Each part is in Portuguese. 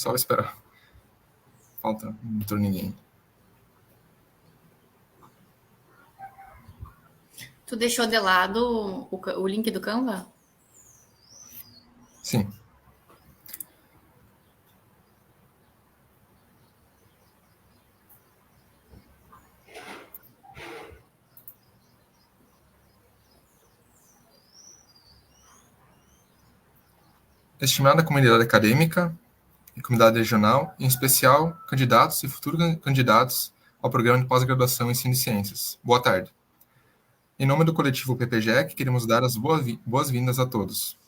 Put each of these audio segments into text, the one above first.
Só esperar. Falta, não entrou ninguém. Tu deixou de lado o link do Canva? Sim. Estimada comunidade acadêmica e comunidade regional, em especial candidatos e futuros candidatos ao programa de pós-graduação em Ensino de Ciências. Boa tarde. Em nome do coletivo PPGEC, queremos dar as boas-vindas a todos.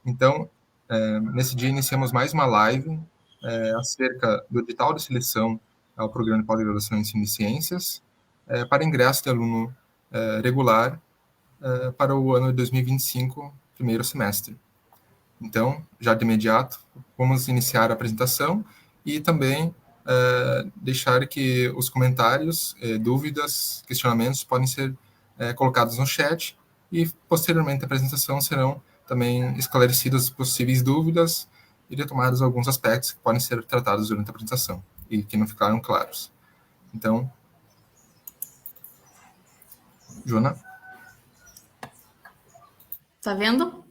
Então, nesse dia iniciamos mais uma live acerca do edital de seleção ao programa de pós-graduação em Ensino de Ciências para ingresso de aluno regular para o ano de 2025, primeiro semestre. Então, já de imediato, vamos iniciar a apresentação e também deixar que os comentários, dúvidas, questionamentos podem ser colocados no chat e, posteriormente à apresentação, serão também esclarecidas possíveis dúvidas e retomados alguns aspectos que podem ser tratados durante a apresentação e que não ficaram claros. Então, Joana? Tá vendo?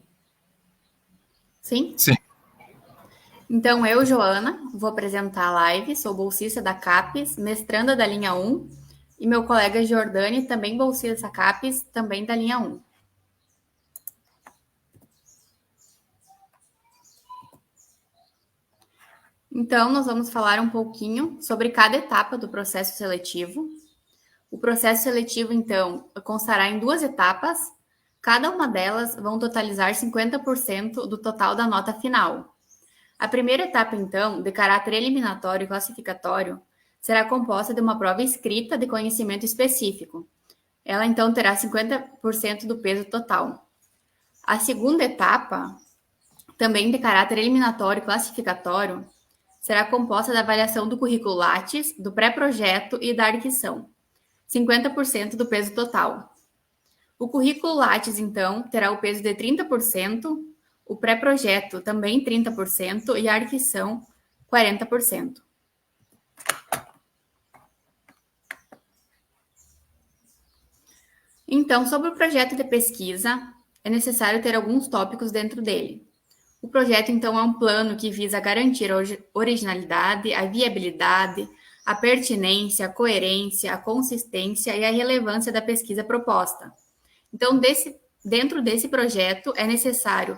Sim? Sim. Então, eu, Joana, vou apresentar a live. Sou bolsista da CAPES, mestranda da linha 1, e meu colega Jordani, também bolsista da CAPES, também da linha 1. Então, nós vamos falar um pouquinho sobre cada etapa do processo seletivo. O processo seletivo, então, constará em 2 etapas. Cada uma delas vão totalizar 50% do total da nota final. A primeira etapa, então, de caráter eliminatório e classificatório, será composta de uma prova escrita de conhecimento específico. Ela, então, terá 50% do peso total. A segunda etapa, também de caráter eliminatório e classificatório, será composta da avaliação do currículo Lattes, do pré-projeto e da arquição. 50% do peso total. O currículo Lattes, então, terá o peso de 30%, o pré-projeto também 30% e a arquição 40%. Então, sobre o projeto de pesquisa, é necessário ter alguns tópicos dentro dele. O projeto, então, é um plano que visa garantir a originalidade, a viabilidade, a pertinência, a coerência, a consistência e a relevância da pesquisa proposta. Então, dentro desse projeto, é necessário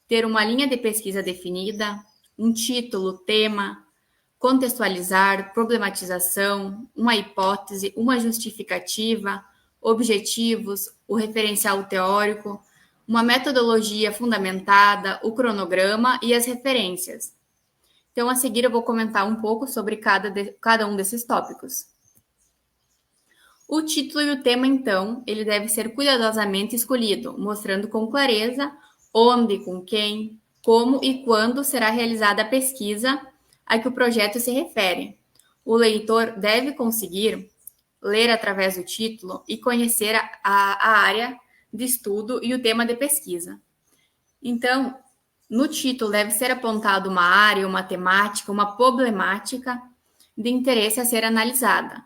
ter uma linha de pesquisa definida, um título, tema, contextualizar, problematização, uma hipótese, uma justificativa, objetivos, o referencial teórico, uma metodologia fundamentada, o cronograma e as referências. Então, a seguir, eu vou comentar um pouco sobre cada um desses tópicos. O título e o tema, então, ele deve ser cuidadosamente escolhido, mostrando com clareza onde, com quem, como e quando será realizada a pesquisa a que o projeto se refere. O leitor deve conseguir ler através do título e conhecer a área de estudo e o tema de pesquisa. Então, no título deve ser apontado uma área, uma temática, uma problemática de interesse a ser analisada.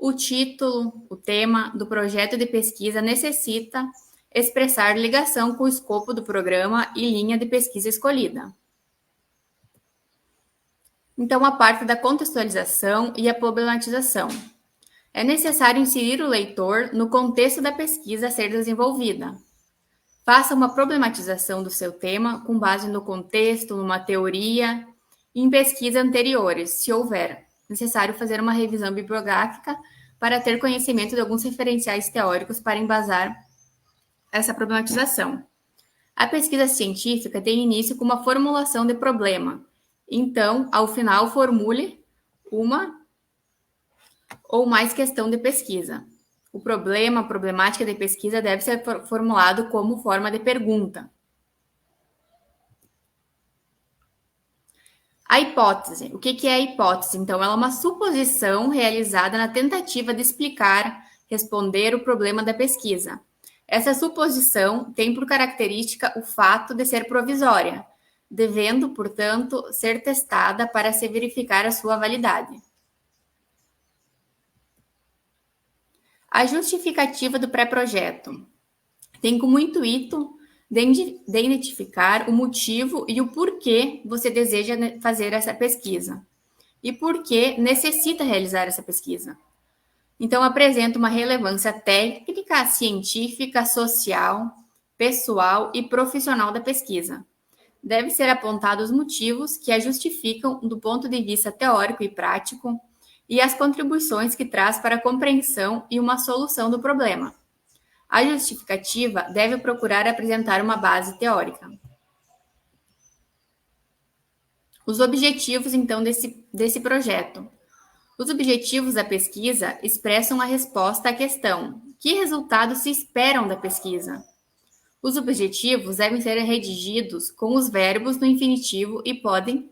O título, o tema do projeto de pesquisa necessita expressar ligação com o escopo do programa e linha de pesquisa escolhida. Então, a parte da contextualização e a problematização. É necessário inserir o leitor no contexto da pesquisa a ser desenvolvida. Faça uma problematização do seu tema com base no contexto, numa teoria e em pesquisas anteriores, se houver. Necessário fazer uma revisão bibliográfica para ter conhecimento de alguns referenciais teóricos para embasar essa problematização. A pesquisa científica tem início com uma formulação de problema. Então, ao final, formule uma ou mais questão de pesquisa. O problema, a problemática de pesquisa deve ser formulado como forma de pergunta. A hipótese. O que é a hipótese? Então, ela é uma suposição realizada na tentativa de explicar, responder o problema da pesquisa. Essa suposição tem por característica o fato de ser provisória. devendo, portanto, ser testada para se verificar a sua validade. A justificativa do pré-projeto tem como intuito de identificar o motivo e o porquê você deseja fazer essa pesquisa e por que necessita realizar essa pesquisa. Então, apresenta uma relevância técnica, científica, social, pessoal e profissional da pesquisa. Deve ser apontados os motivos que a justificam do ponto de vista teórico e prático e as contribuições que traz para a compreensão e uma solução do problema. A justificativa deve procurar apresentar uma base teórica. Os objetivos, então, desse projeto. Os objetivos da pesquisa expressam a resposta à questão: que resultados se esperam da pesquisa? Os objetivos devem ser redigidos com os verbos no infinitivo e podem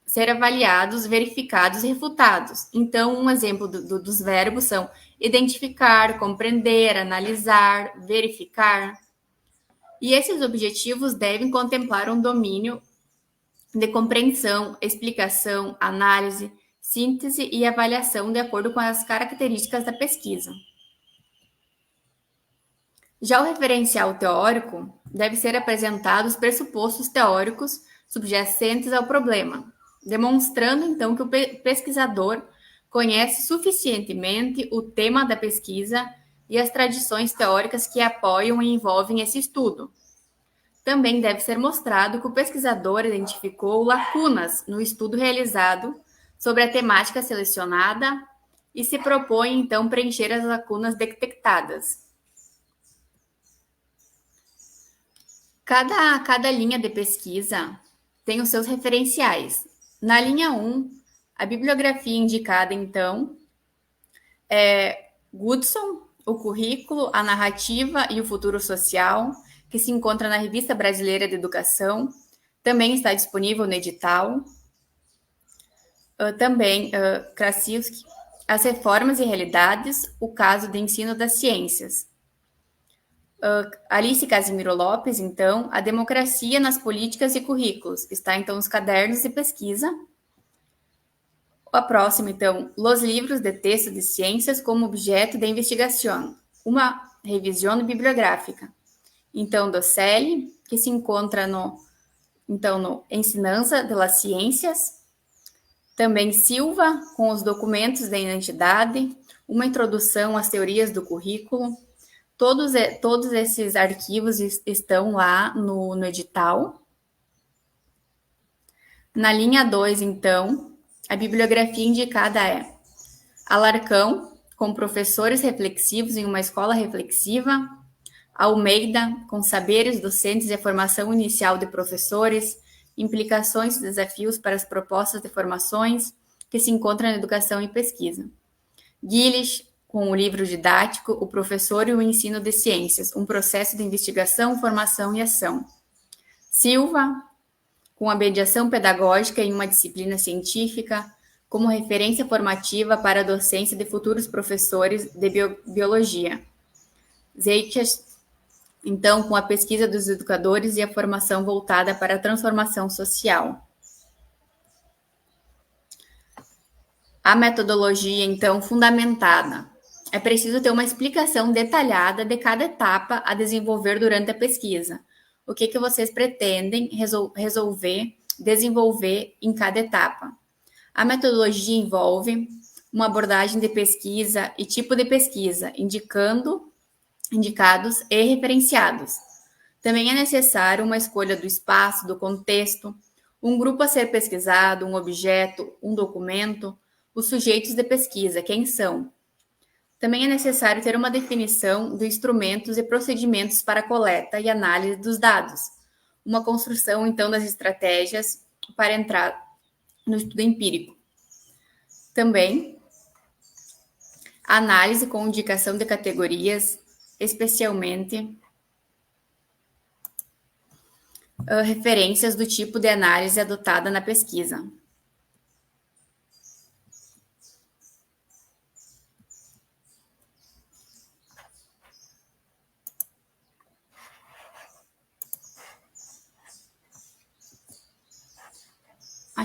ser avaliados, verificados e refutados. Então, um exemplo dos verbos são identificar, compreender, analisar, verificar. E esses objetivos devem contemplar um domínio de compreensão, explicação, análise, síntese e avaliação de acordo com as características da pesquisa. Já o referencial teórico deve ser apresentado os pressupostos teóricos subjacentes ao problema, demonstrando então que o pesquisador conhece suficientemente o tema da pesquisa e as tradições teóricas que apoiam e envolvem esse estudo. Também deve ser mostrado que o pesquisador identificou lacunas no estudo realizado sobre a temática selecionada e se propõe, então, preencher as lacunas detectadas. Cada linha de pesquisa tem os seus referenciais. Na linha 1, a bibliografia indicada, então, é Goodson, o currículo, a narrativa e o futuro social, que se encontra na Revista Brasileira de Educação, também está disponível no edital. Também, Krasiewski, As Reformas e Realidades, o caso de ensino das ciências. Alice Casimiro Lopes, então, A Democracia nas Políticas e Currículos, está, então, nos cadernos de pesquisa. A próxima, então, Los Livros de Texto de Ciências como Objeto de Investigação, uma revisão bibliográfica. Então, do CELI, que se encontra no Ensinança de las Ciências. Também Silva, com os documentos da identidade, uma introdução às teorias do currículo. Todos esses arquivos estão lá no edital. Na linha 2, então, a bibliografia indicada é Alarcão, com professores reflexivos em uma escola reflexiva, Almeida, com saberes docentes e a formação inicial de professores, implicações e desafios para as propostas de formações que se encontram na educação e pesquisa. Gillish, com o livro didático O Professor e o Ensino de Ciências, um processo de investigação, formação e ação. Silva, com a mediação pedagógica em uma disciplina científica, como referência formativa para a docência de futuros professores de biologia. Seixas, então, com a pesquisa dos educadores e a formação voltada para a transformação social. A metodologia, então, fundamentada. É preciso ter uma explicação detalhada de cada etapa a desenvolver durante a pesquisa. O que vocês pretendem desenvolver em cada etapa. A metodologia envolve uma abordagem de pesquisa e tipo de pesquisa, indicados e referenciados. Também é necessário uma escolha do espaço, do contexto, um grupo a ser pesquisado, um objeto, um documento, os sujeitos de pesquisa, quem são. Também é necessário ter uma definição de instrumentos e procedimentos para a coleta e análise dos dados, uma construção, então, das estratégias para entrar no estudo empírico. Também, análise com indicação de categorias, especialmente referências do tipo de análise adotada na pesquisa.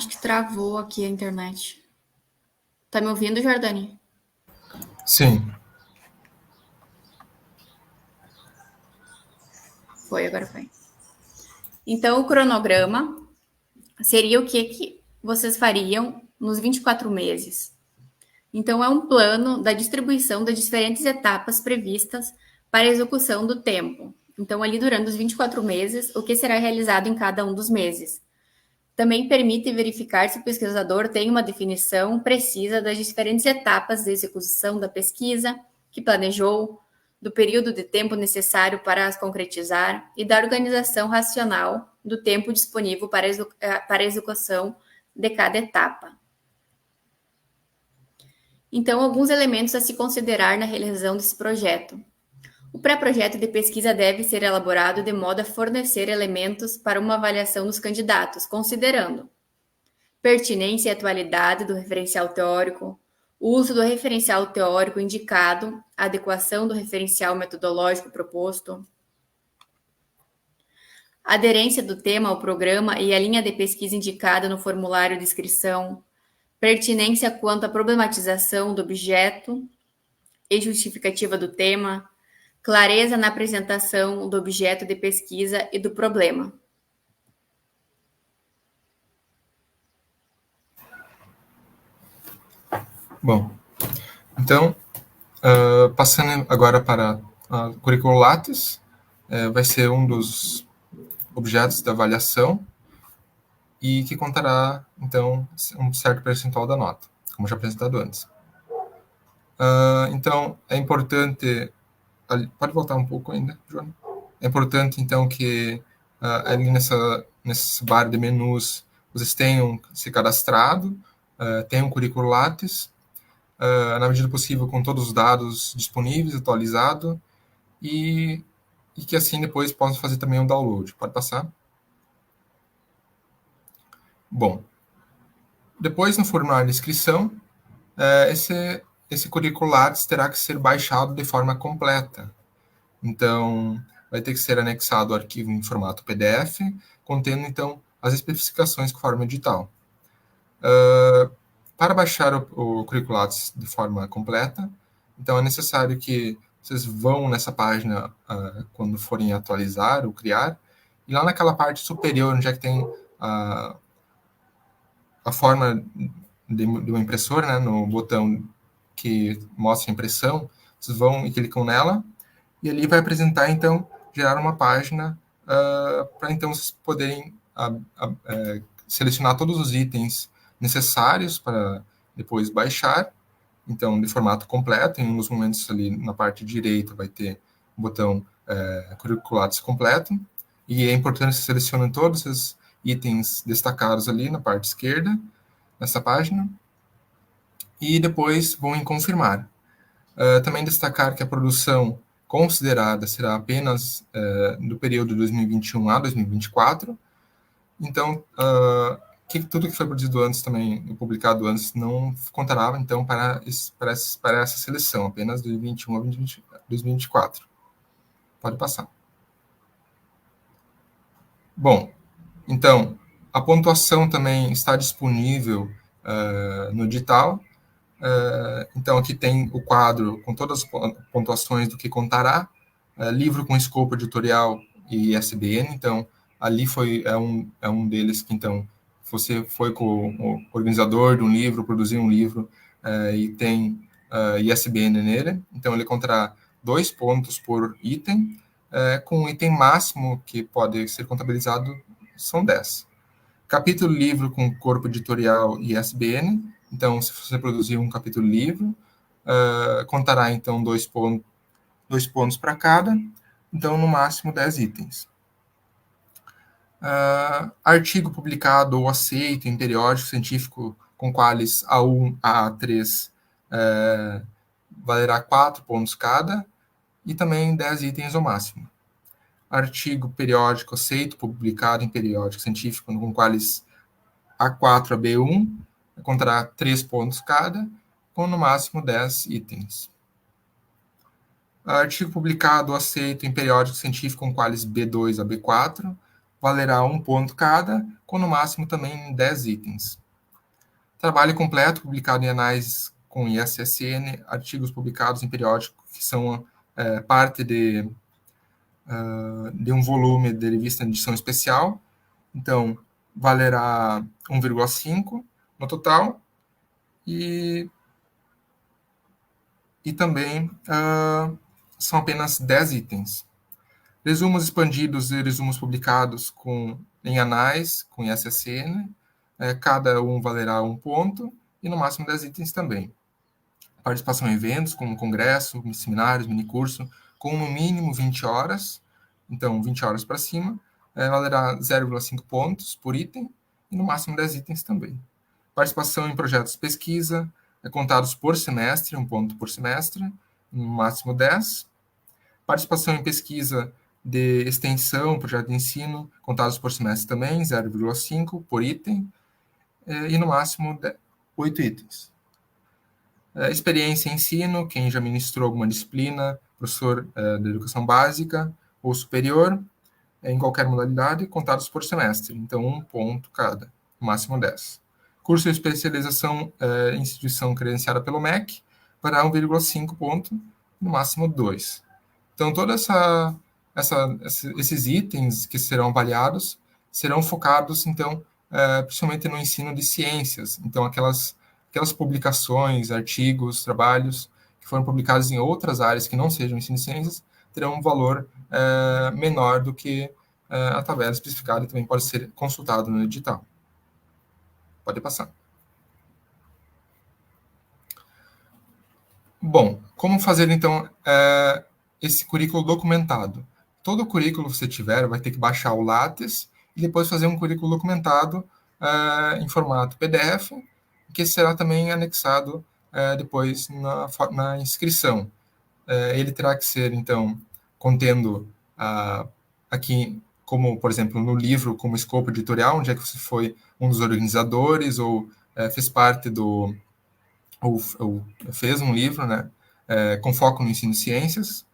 Acho que travou aqui a internet. Tá me ouvindo, Jordani? Sim. Foi, agora foi. Então, o cronograma seria o que vocês fariam nos 24 meses. Então, é um plano da distribuição das diferentes etapas previstas para a execução do tempo. Então, ali durante os 24 meses, o que será realizado em cada um dos meses. Também permite verificar se o pesquisador tem uma definição precisa das diferentes etapas de execução da pesquisa que planejou, do período de tempo necessário para as concretizar e da organização racional do tempo disponível para a execução de cada etapa. Então, alguns elementos a se considerar na realização desse projeto. O pré-projeto de pesquisa deve ser elaborado de modo a fornecer elementos para uma avaliação dos candidatos, considerando pertinência e atualidade do referencial teórico, o uso do referencial teórico indicado, a adequação do referencial metodológico proposto, a aderência do tema ao programa e a linha de pesquisa indicada no formulário de inscrição, pertinência quanto à problematização do objeto e justificativa do tema, clareza na apresentação do objeto de pesquisa e do problema. Bom, então, passando agora para a currículo Lattes, vai ser um dos objetos da avaliação e que contará, então, um certo percentual da nota, como já apresentado antes. Então, é importante... Pode voltar um pouco ainda, João? É importante, então, que ali nesse bar de menus vocês tenham se cadastrado, tenham um currículo Lattes, na medida do possível com todos os dados disponíveis, atualizado, e que assim depois possam fazer também um download. Pode passar? Bom, depois no formulário de inscrição, esse currículo Lattes terá que ser baixado de forma completa. Então, vai ter que ser anexado o arquivo em formato PDF, contendo, então, as especificações conforme o edital. Para baixar o currículo Lattes de forma completa, então é necessário que vocês vão nessa página quando forem atualizar ou criar, e lá naquela parte superior, onde é que tem a forma de uma impressora, né, no botão que mostra a impressão, vocês vão e clicam nela, e ali vai apresentar, então, gerar uma página para, então, vocês poderem selecionar todos os itens necessários para depois baixar, então, de formato completo. Em um dos momentos ali na parte direita vai ter o botão Currículo Lattes completo, e é importante que selecionem todos os itens destacados ali na parte esquerda, nessa página, e depois vão em confirmar. Também destacar que a produção considerada será apenas do período 2021 a 2024. Então, tudo que foi produzido antes também, publicado antes, não contará, então, para essa seleção, apenas 2021 a 2024. Pode passar. Bom, então, a pontuação também está disponível no edital. Então, aqui tem o quadro com todas as pontuações do que contará, livro com escopo editorial e ISBN. Então, ali é um deles que, então, você foi com o organizador de um livro, produziu um livro e tem ISBN nele. Então, ele contará 2 pontos por item, com o item máximo que pode ser contabilizado são 10. Capítulo livro com corpo editorial e ISBN. Então, se você produzir um capítulo livro, contará, então, 2 pontos para cada. Então, no máximo, 10 itens. Artigo publicado ou aceito em periódico científico com qualis A1 a A3 valerá 4 pontos cada, e também 10 itens ao máximo. Artigo periódico aceito, publicado em periódico científico com qualis A4 a B1, contará 3 pontos cada, com no máximo 10 itens. Artigo publicado ou aceito em periódico científico com qualis B2 a B4, valerá 1 ponto cada, com no máximo também 10 itens. Trabalho completo publicado em anais com ISSN, artigos publicados em periódico que são parte de um volume de revista em edição especial, então valerá 1,5 no total, e também são apenas 10 itens. Resumos expandidos e resumos publicados em anais, com ISSN, cada um valerá 1 ponto, e no máximo 10 itens também. Participação em eventos, como congresso, seminários, minicurso, com no mínimo 20 horas, então 20 horas para cima, valerá 0,5 pontos por item, e no máximo 10 itens também. Participação em projetos de pesquisa, contados por semestre, 1 ponto por semestre, no máximo 10. Participação em pesquisa de extensão, projeto de ensino, contados por semestre também, 0,5 por item, e no máximo 8 itens. Experiência em ensino, quem já ministrou alguma disciplina, professor da educação básica ou superior, em qualquer modalidade, contados por semestre, então 1 ponto cada, no máximo 10. Curso de especialização em instituição credenciada pelo MEC, para 1,5 ponto, no máximo 2. Então, todos esses itens que serão avaliados serão focados, então, principalmente no ensino de ciências. Então, aquelas publicações, artigos, trabalhos que foram publicados em outras áreas que não sejam ensino de ciências terão um valor menor do que a tabela especificada, e também pode ser consultado no edital. Pode passar. Bom, como fazer, então, esse currículo documentado? Todo currículo que você tiver vai ter que baixar o Lattes e depois fazer um currículo documentado em formato PDF, que será também anexado depois na inscrição. Ele terá que ser, então, contendo aqui, como, por exemplo, no livro, como escopo editorial, onde é que você foi um dos organizadores ou fez parte ou fez um livro, né, com foco no ensino de ciências,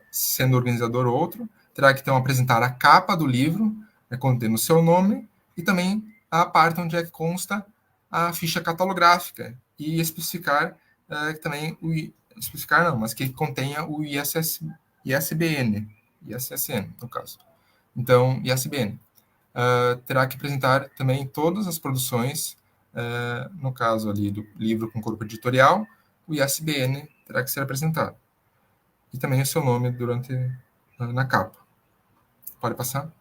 sendo organizador ou outro, terá que então apresentar a capa do livro, contendo o seu nome, e também a parte onde é que consta a ficha catalográfica, e especificar também especificar não, mas que contenha o ISBN, no caso. Então, ISBN. Terá que apresentar também todas as produções, no caso ali do livro com corpo editorial, o ISBN terá que ser apresentado. E também o seu nome na capa. Pode passar?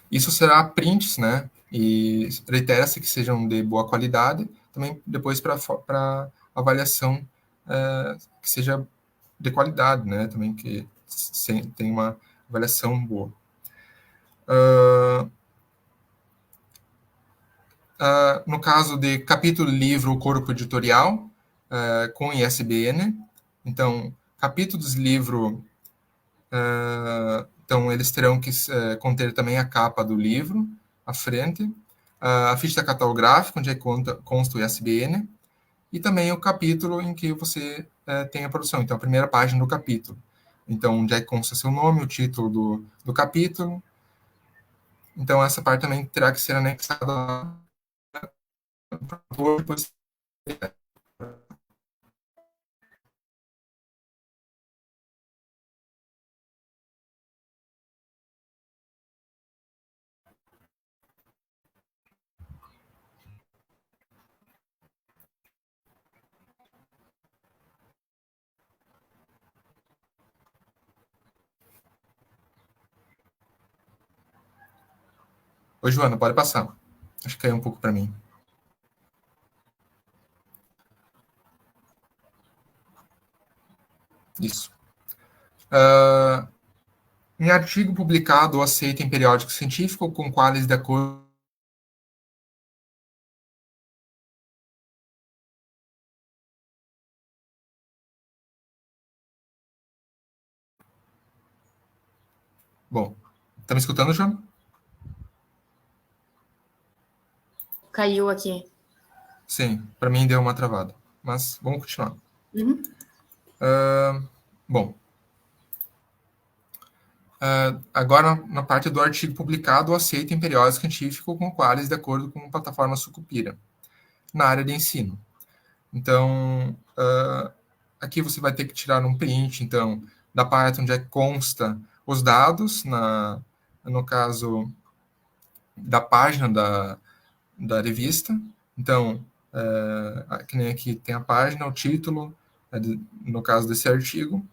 Isso será prints, né? E reitera-se que sejam de boa qualidade, também depois para avaliação que seja de qualidade, né? Também que tem uma avaliação boa. No caso de capítulo, livro, corpo editorial, com ISBN, então, capítulos, livro, então, eles terão que conter também a capa do livro, à frente, a ficha catalográfica, onde consta o ISBN, e também o capítulo em que você tem a produção. Então, a primeira página do capítulo. Então, onde é que consta seu nome, o título do capítulo. Então, essa parte também terá que ser anexada depois. Ô, Joana, pode passar. Acho que caiu um pouco para mim. Isso. Em artigo publicado ou aceito em periódico científico com quais de acordo. Bom, tá me escutando, João? Caiu aqui. Sim, para mim deu uma travada. Mas vamos continuar. Uhum. Bom, Agora, na parte do artigo publicado ou aceito em periódico científico com quais, de acordo com a plataforma Sucupira, na área de ensino. Então, aqui você vai ter que tirar um print, então, da parte onde é que consta os dados, no caso, da página da revista. Então, que nem aqui tem a página, o título, no caso desse artigo.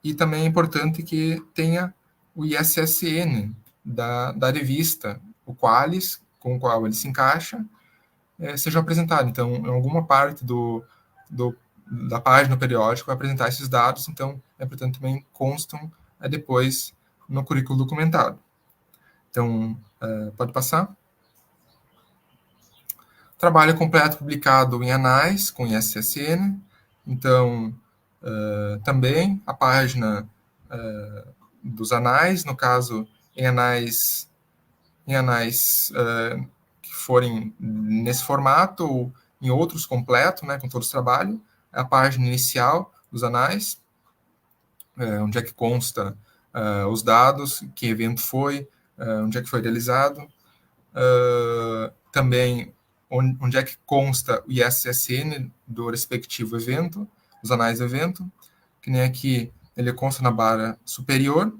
E também é importante que tenha o ISSN da revista, o Qualis, com o qual ele se encaixa, sejam apresentados. Então, em alguma parte da página do periódico vai apresentar esses dados, então é importante também constam depois no currículo documentado. Então, pode passar. Trabalho completo publicado em anais, com ISSN. Então, também a página dos anais, no caso, em anais que forem nesse formato, ou em outros completo, né, com todos os trabalhos, a página inicial dos anais, onde é que consta os dados, que evento foi, onde é que foi realizado, também onde é que consta o ISSN do respectivo evento, os anais do evento, que nem aqui ele consta na barra superior,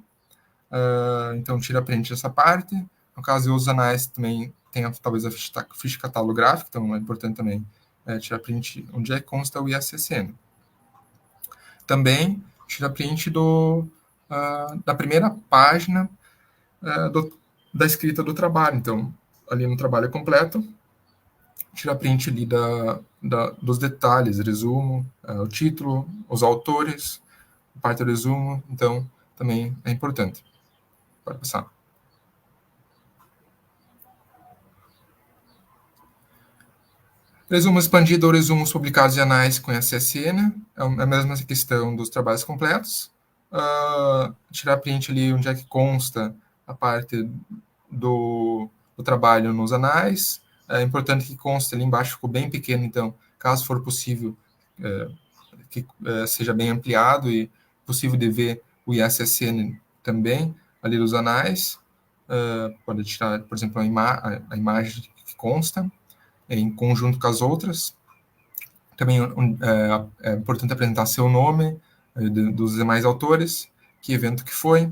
então tira print dessa parte. No caso de os anais também tem talvez a ficha catalográfica, então é importante também tirar print onde é que consta o ISSN. Também tira print da primeira página da escrita do trabalho. Então, ali no trabalho completo, tira print ali dos detalhes, resumo, o título, os autores, parte do resumo, então também é importante. Pode passar. Resumo expandido ou resumos publicados em anais com SSN, é a mesma questão dos trabalhos completos. Tirar print ali onde é que consta a parte do trabalho nos anais. É importante que conste ali embaixo, ficou bem pequeno, então, caso for possível, que seja bem ampliado e possível de ver o ISSN também ali dos anais. Pode tirar, por exemplo, a imagem que consta em conjunto com as outras. Também é importante apresentar seu nome, dos demais autores, que evento que foi,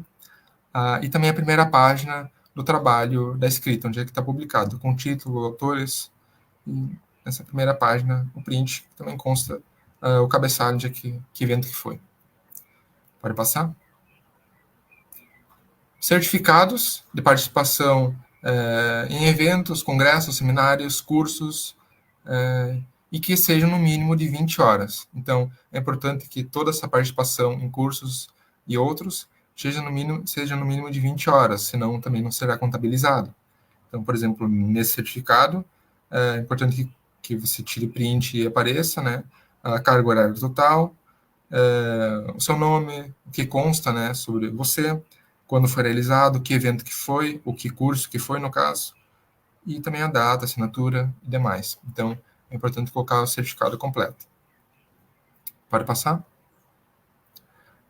e também a primeira página do trabalho da escrita, onde é que está publicado, com título, autores, e nessa primeira página, o print, também consta o cabeçalho de que evento que foi. Pode passar? Certificados de participação em eventos, congressos, seminários, cursos, e que sejam no mínimo de 20 horas. Então, é importante que toda essa participação em cursos e outros seja no mínimo de 20 horas, senão também não será contabilizado. Então, por exemplo, nesse certificado, é importante que você tire print e apareça, né, a carga horária total, o seu nome, o que consta, né, sobre você, quando foi realizado, que evento que foi, o que curso que foi, no caso, e também a data, assinatura e demais. Então, é importante colocar o certificado completo. Pode passar?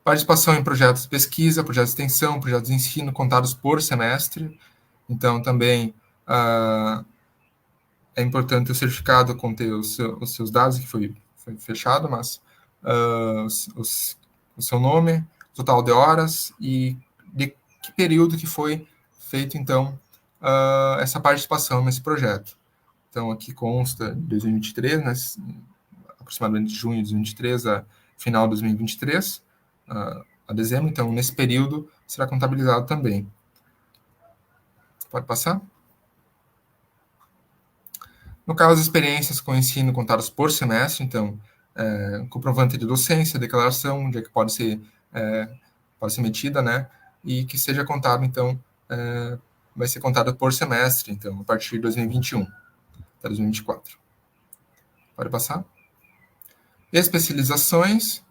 Participação em projetos de pesquisa, projetos de extensão, projetos de ensino contados por semestre. Então, também é importante o certificado conter os seus dados, que foi fechado, mas o seu nome, total de horas e de que período que foi feito, então, essa participação nesse projeto. Então, aqui consta 2023, né, aproximadamente junho de 2023 a final de 2023, a dezembro. Então, nesse período, será contabilizado também. Pode passar? No caso, experiências com ensino contadas por semestre, então, comprovante de docência, declaração, onde é que pode ser emitida, né, e que seja contado, então, vai ser contado por semestre, então, a partir de 2021 até 2024. Pode passar? Especializações,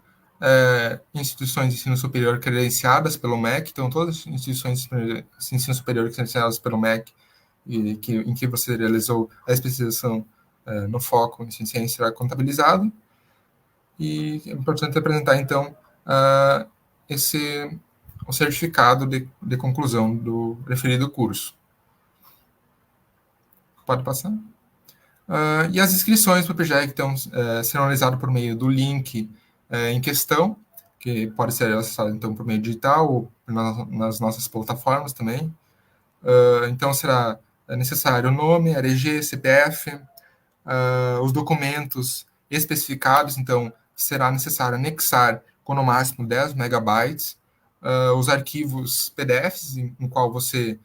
instituições de ensino superior credenciadas pelo MEC, então todas as instituições de ensino superior credenciadas pelo MEC, em que você realizou a especialização no foco em ciência será contabilizado. E é importante apresentar, então, o certificado de conclusão do referido curso. Pode passar? E as inscrições para o PGEC então, serão realizadas por meio do link em questão, que pode ser acessado então, por meio digital ou nas nossas plataformas também. Então, será necessário o nome, RG, CPF, os documentos especificados, então, será necessário anexar com no máximo 10 megabytes, os arquivos PDFs em qual você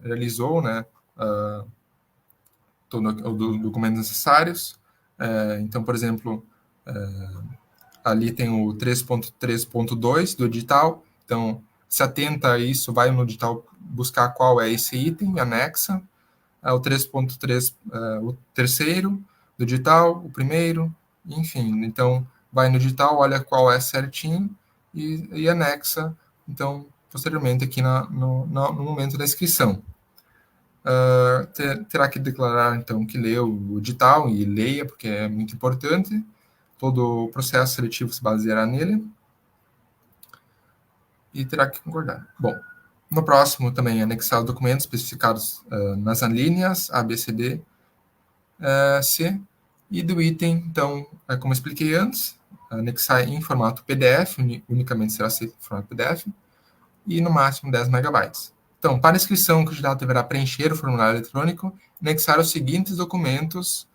realizou, né, todos os documentos necessários. Então, por exemplo, ali tem o 3.3.2 do edital, então se atenta a isso, vai no edital buscar qual é esse item, anexa, o 3.3, o terceiro do edital, o primeiro, enfim, então vai no edital, olha qual é certinho e anexa, então, posteriormente aqui no momento da inscrição. Terá que declarar, então, que leu o edital e leia, porque é muito importante. Todo o processo seletivo se baseará nele. E terá que concordar. Bom, no próximo também anexar os documentos especificados nas linhas A, B, C, D, C. E do item, então, como eu expliquei antes, anexar em formato PDF, unicamente será aceito em formato PDF, e no máximo 10 megabytes. Então, para inscrição, o candidato deverá preencher o formulário eletrônico e anexar os seguintes documentos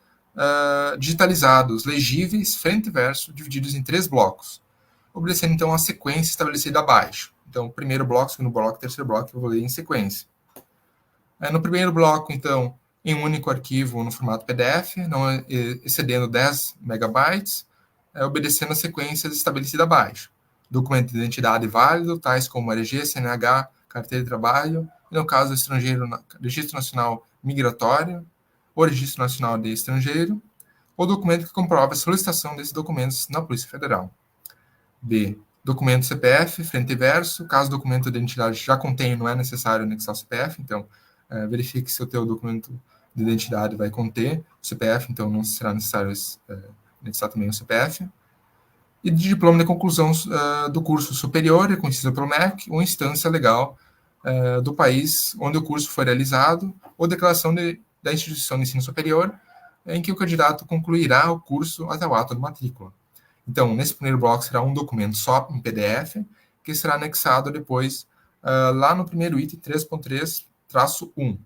digitalizados, legíveis, frente e verso, divididos em 3 blocos, obedecendo, então, a sequência estabelecida abaixo. Então, primeiro bloco, segundo bloco, terceiro bloco, eu vou ler em sequência. No primeiro bloco, então, em um único arquivo no formato PDF, não excedendo 10 megabytes, obedecendo as sequências estabelecidas abaixo. Documento de identidade válido, tais como RG, CNH, carteira de trabalho, e no caso do estrangeiro, registro nacional migratório, ou registro nacional de estrangeiro, ou documento que comprova a solicitação desses documentos na Polícia Federal. B. Documento CPF, frente e verso. Caso o documento de identidade já contém, não é necessário anexar o CPF, então verifique se o teu documento de identidade vai conter o CPF, então não será necessário anexar também o CPF. E de diploma de conclusão do curso superior, reconhecido pelo MEC, ou instância legal do país onde o curso foi realizado, ou declaração da instituição de ensino superior em que o candidato concluirá o curso até o ato de matrícula. Então, nesse primeiro bloco será um documento só em PDF, que será anexado depois lá no primeiro item 3.3-1.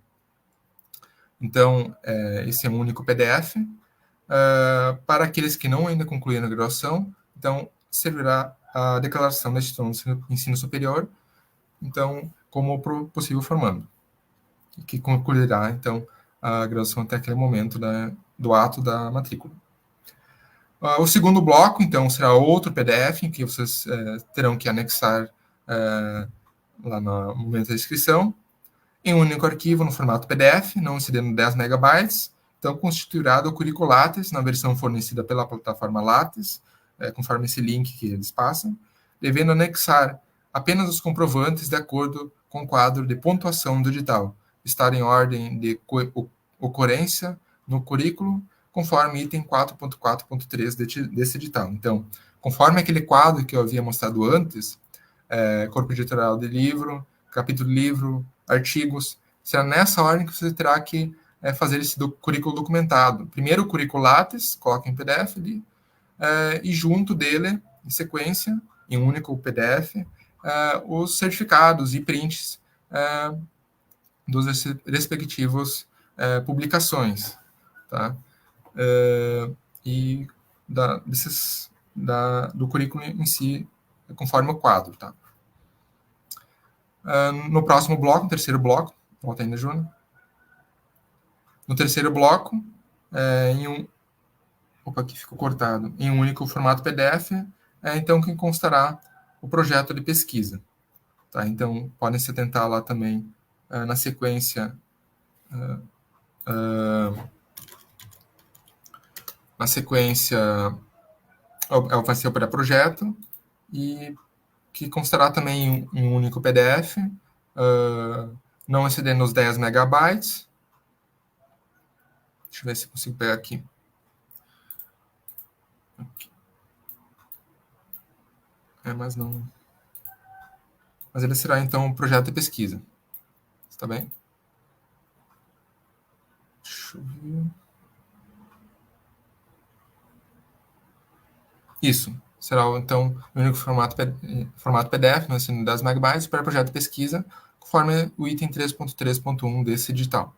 Então, esse é um único PDF. Para aqueles que não ainda concluíram a graduação, então, servirá a declaração da instituição de ensino superior, então, como possível formando, que concluirá, então, a graduação até aquele momento do ato da matrícula. O segundo bloco, então, será outro PDF, em que vocês terão que anexar lá no momento da inscrição, em um único arquivo no formato PDF, não excedendo 10 megabytes, então constituirá o currículo Lattes na versão fornecida pela plataforma Lattes, conforme esse link que eles passam, devendo anexar apenas os comprovantes de acordo com o quadro de pontuação do edital, estar em ordem de ocorrência no currículo, conforme item 4.4.3 desse edital. Então, conforme aquele quadro que eu havia mostrado antes, corpo editorial de livro, capítulo de livro, artigos, será nessa ordem que você terá que fazer esse currículo documentado. Primeiro o currículo Lattes, coloca em PDF ali, e junto dele, em sequência, em um único PDF, os certificados e prints dos respectivos publicações, tá? E do currículo em si, conforme o quadro, tá? No próximo bloco, no terceiro bloco, volta ainda, Júnior. No terceiro bloco, aqui ficou cortado. Em um único formato PDF, então que constará o projeto de pesquisa. Tá? Então, podem se atentar lá também na sequência. Vai ser o pré-projeto, e que constará também em um único PDF, não excedendo os 10 megabytes. Deixa eu ver se consigo pegar aqui. Mas não. mas ele será, então, um projeto de pesquisa. Está bem? Deixa eu ver. Isso. Será, então, o único formato PDF, no ensino de 10 MB, para projeto de pesquisa, conforme o item 3.3.1 desse edital.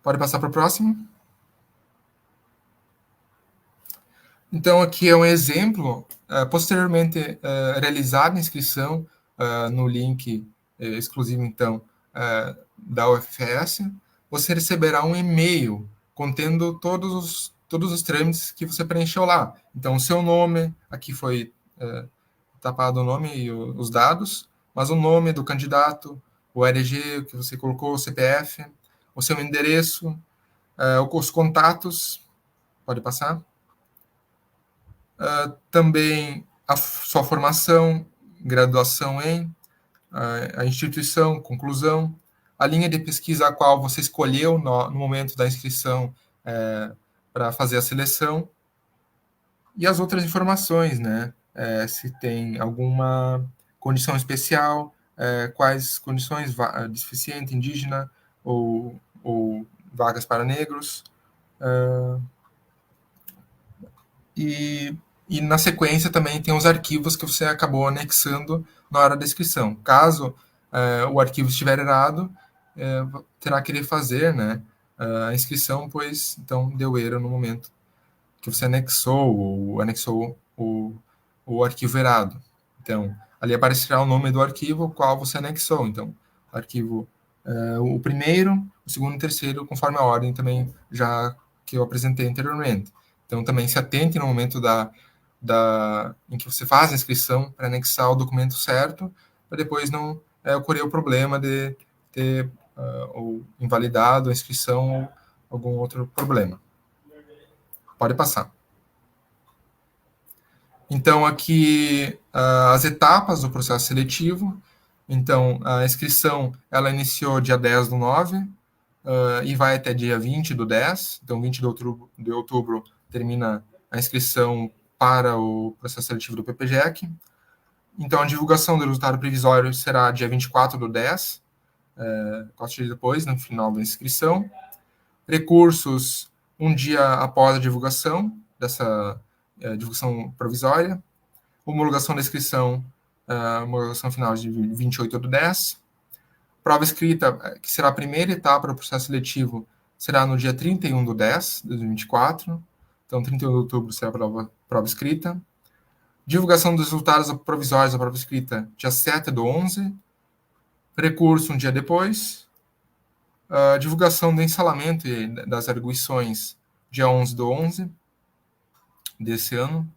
Pode passar para o próximo. Então, aqui é um exemplo, posteriormente realizada a inscrição no link exclusivo, então, da UFS, você receberá um e-mail contendo todos os trâmites que você preencheu lá. Então, o seu nome, aqui foi tapado o nome e os dados, mas o nome do candidato, o RG, o que você colocou, o CPF, o seu endereço, os contatos, pode passar. Também a sua formação, graduação em, a instituição, conclusão, a linha de pesquisa a qual você escolheu no momento da inscrição para fazer a seleção, e as outras informações, né? Se tem alguma condição especial, quais condições, deficiente, indígena ou vagas para negros, e na sequência também tem os arquivos que você acabou anexando na hora da inscrição. Caso o arquivo estiver errado, terá que refazer, né, a inscrição, pois então deu erro no momento que você anexou o arquivo errado. Então, ali aparecerá o nome do arquivo qual você anexou. Então, arquivo o primeiro, o segundo e o terceiro, conforme a ordem também já que eu apresentei anteriormente. Então, também se atente no momento em que você faz a inscrição para anexar o documento certo, para depois não ocorrer o problema de ter ou invalidado a inscrição ou algum outro problema. Pode passar. Então, aqui as etapas do processo seletivo. Então, a inscrição, ela iniciou dia 10 do 9 e vai até dia 20 do 10. Então, 20 de outubro termina a inscrição para o processo seletivo do PPGEC. Então, a divulgação do resultado previsório será dia 24 do 10, 4 dias depois, no final da inscrição. Recursos, um dia após a divulgação dessa divulgação provisória. Homologação da inscrição, homologação final de 28 do 10. Prova escrita, que será a primeira etapa do processo seletivo, será no dia 31 do 10 de 2024. Então, 31 de outubro será a prova escrita. Divulgação dos resultados provisórios da prova escrita, dia 7 do 11. Recurso, um dia depois. Divulgação do ensalamento e das arguições, dia 11 do 11 desse ano.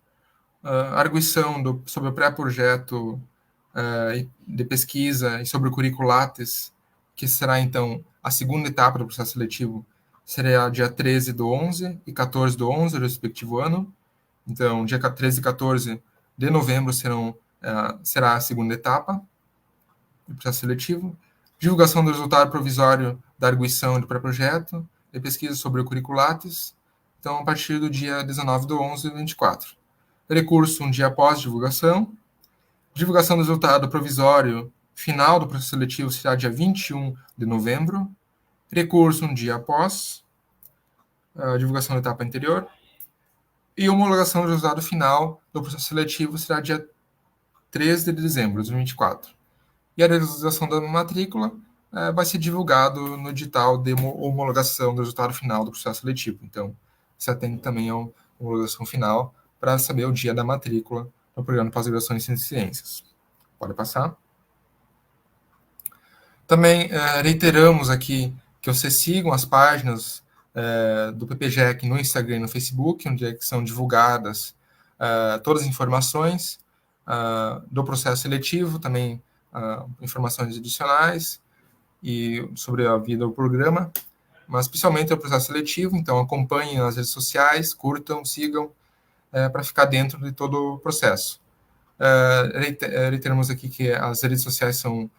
Arguição sobre o pré-projeto de pesquisa e sobre o currículo Lattes, que será, então, a segunda etapa do processo seletivo, será dia 13 do 11 e 14 do 11 do respectivo ano. Então, dia 13 e 14 de novembro será a segunda etapa do processo seletivo. Divulgação do resultado provisório da arguição e do pré-projeto de pesquisa sobre o currículo Lattes, então, a partir do dia 19 do 11 de 24. Recurso, um dia após divulgação. Divulgação do resultado provisório final do processo seletivo será dia 21 de novembro. Recurso, um dia após a divulgação da etapa anterior. E homologação do resultado final do processo seletivo será dia 13 de dezembro de 2024. E a realização da matrícula vai ser divulgado no edital de homologação do resultado final do processo seletivo. Então, se atende também à homologação final para saber o dia da matrícula no programa de pós-graduação em Ciências. Pode passar. Também reiteramos aqui que vocês sigam as páginas do PPGEC no Instagram e no Facebook, onde são divulgadas todas as informações do processo seletivo, também informações adicionais e sobre a vida do programa, mas principalmente o processo seletivo. Então, acompanhem nas redes sociais, curtam, sigam, para ficar dentro de todo o processo. Reiteramos aqui que as redes sociais são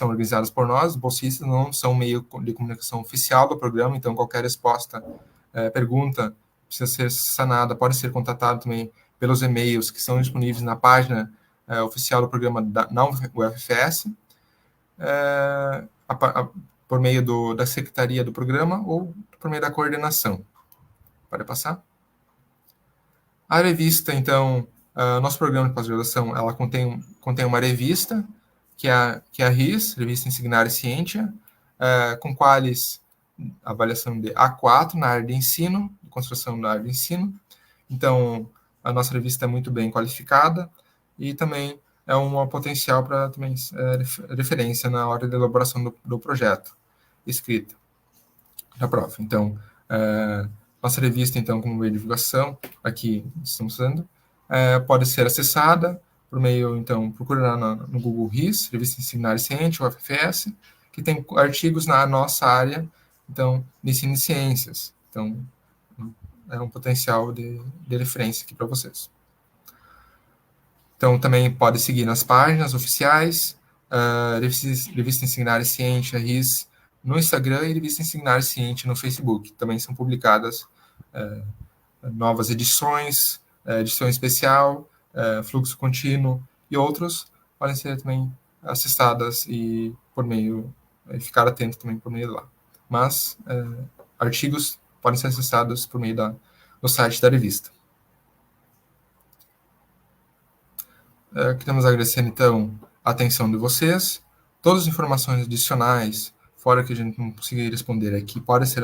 organizadas por nós, bolsistas, não são meio de comunicação oficial do programa, então qualquer resposta, pergunta, precisa ser sanada, pode ser contatado também pelos e-mails que estão disponíveis na página oficial do programa na UFFS, por meio da secretaria do programa ou por meio da coordenação. Pode passar? A revista, então, nosso programa de pós-graduação, ela contém uma revista, que é a RIS, Revista Insignar Scientia, com quais avaliação de A4 na área de ensino, de construção da área de ensino. Então, a nossa revista é muito bem qualificada e também é uma potencial para também referência na hora da elaboração do projeto escrita da prova. Então, nossa revista, então, como meio de divulgação, aqui estamos usando, pode ser acessada por meio, então, procurar no Google RIS, Revista Ensinar Ciente, UFFS, que tem artigos na nossa área, então, de ensino de ciências. Então, é um potencial de referência aqui para vocês. Então, também pode seguir nas páginas oficiais, Revista Ensinar Ciente, a RIS, no Instagram e Revista Ensinar Ciente no Facebook. Também são publicadas novas edições, edição especial, fluxo contínuo e outros podem ser também acessadas e por meio, ficar atento também por meio lá. Mas artigos podem ser acessados por meio do site da revista. Queremos agradecer, então, a atenção de vocês. Todas as informações adicionais, fora que a gente não conseguir responder aqui, podem ser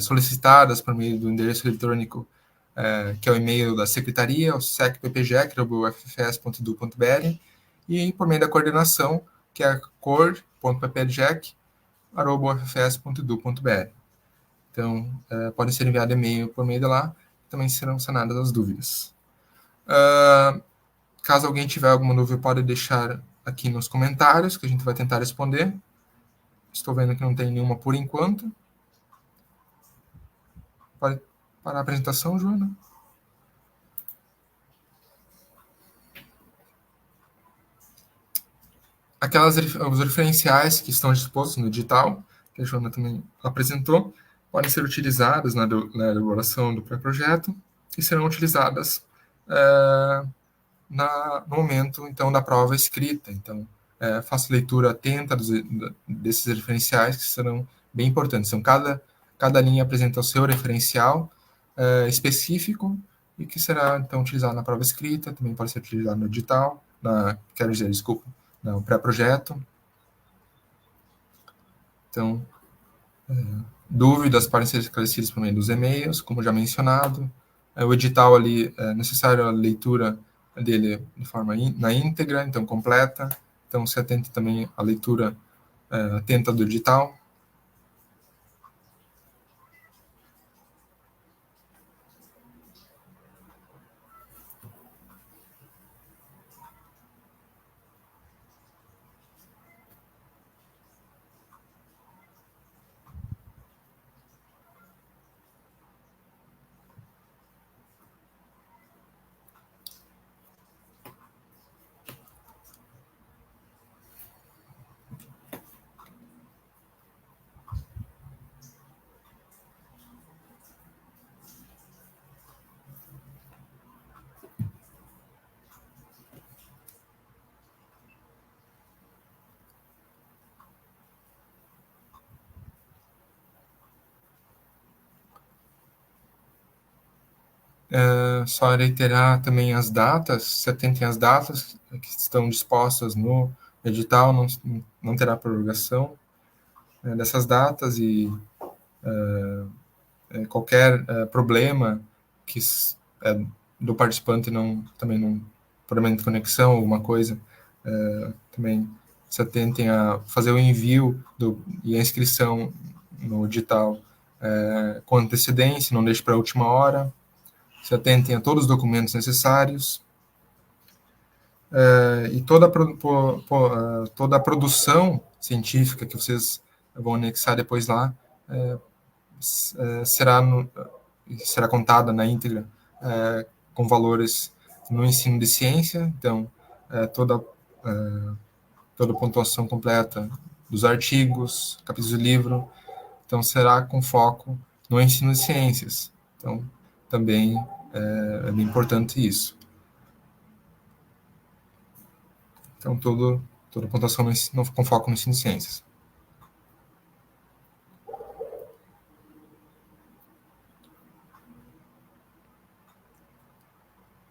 solicitadas por meio do endereço eletrônico, que é o e-mail da secretaria, o secppgec@uffs.edu.br, e por meio da coordenação, que é cor.ppgec@uffs.edu.br. Então, podem ser enviados e-mail por meio de lá, também serão sanadas as dúvidas. Caso alguém tiver alguma dúvida, pode deixar aqui nos comentários, que a gente vai tentar responder. Estou vendo que não tem nenhuma por enquanto. Pode parar a apresentação, Joana? Os referenciais que estão dispostos no edital, que a Joana também apresentou, podem ser utilizadas na elaboração do pré-projeto e serão utilizadas no momento, então, da prova escrita. Então, faça leitura atenta desses referenciais, que serão bem importantes. Então, cada linha apresenta o seu referencial específico e que será, então, utilizado na prova escrita, também pode ser utilizado no edital, no pré-projeto. Então, dúvidas podem ser esclarecidas por meio dos e-mails, como já mencionado. O edital ali, é necessário a leitura dele de forma na íntegra, então completa. Então, se atente também à leitura atenta do edital. Só reiterar também as datas, se atentem às datas que estão dispostas no edital, não terá prorrogação dessas datas e qualquer problema que do participante também não problema de conexão, alguma coisa, também se atentem a fazer o envio e a inscrição no edital com antecedência, não deixe para a última hora. Se atentem a todos os documentos necessários. E toda a produção científica que vocês vão anexar depois lá será contada na íntegra com valores no ensino de ciência. Então, toda a pontuação completa dos artigos, capítulos do livro, então será com foco no ensino de ciências. Então, também é bem importante isso. Então, toda a pontuação com foco no ensino de ciências.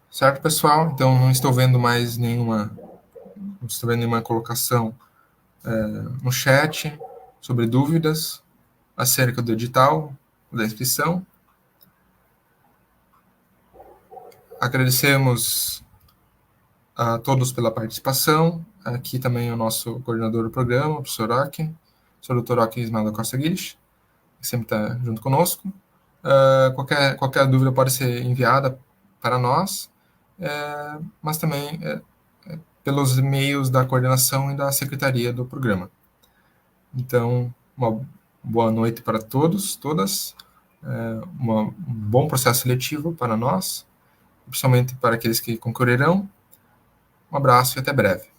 Certo, pessoal? Então, não estou vendo nenhuma colocação no chat sobre dúvidas acerca do edital, da inscrição. Agradecemos a todos pela participação. Aqui também o nosso coordenador do programa, o professor Roque, o professor Dr. Roque Ismael da Costa Guilherme, que sempre está junto conosco. Qualquer dúvida pode ser enviada para nós, mas também pelos e-mails da coordenação e da secretaria do programa. Então, uma boa noite para todos, todas, um bom processo seletivo para nós, principalmente para aqueles que concorrerão. Um abraço e até breve.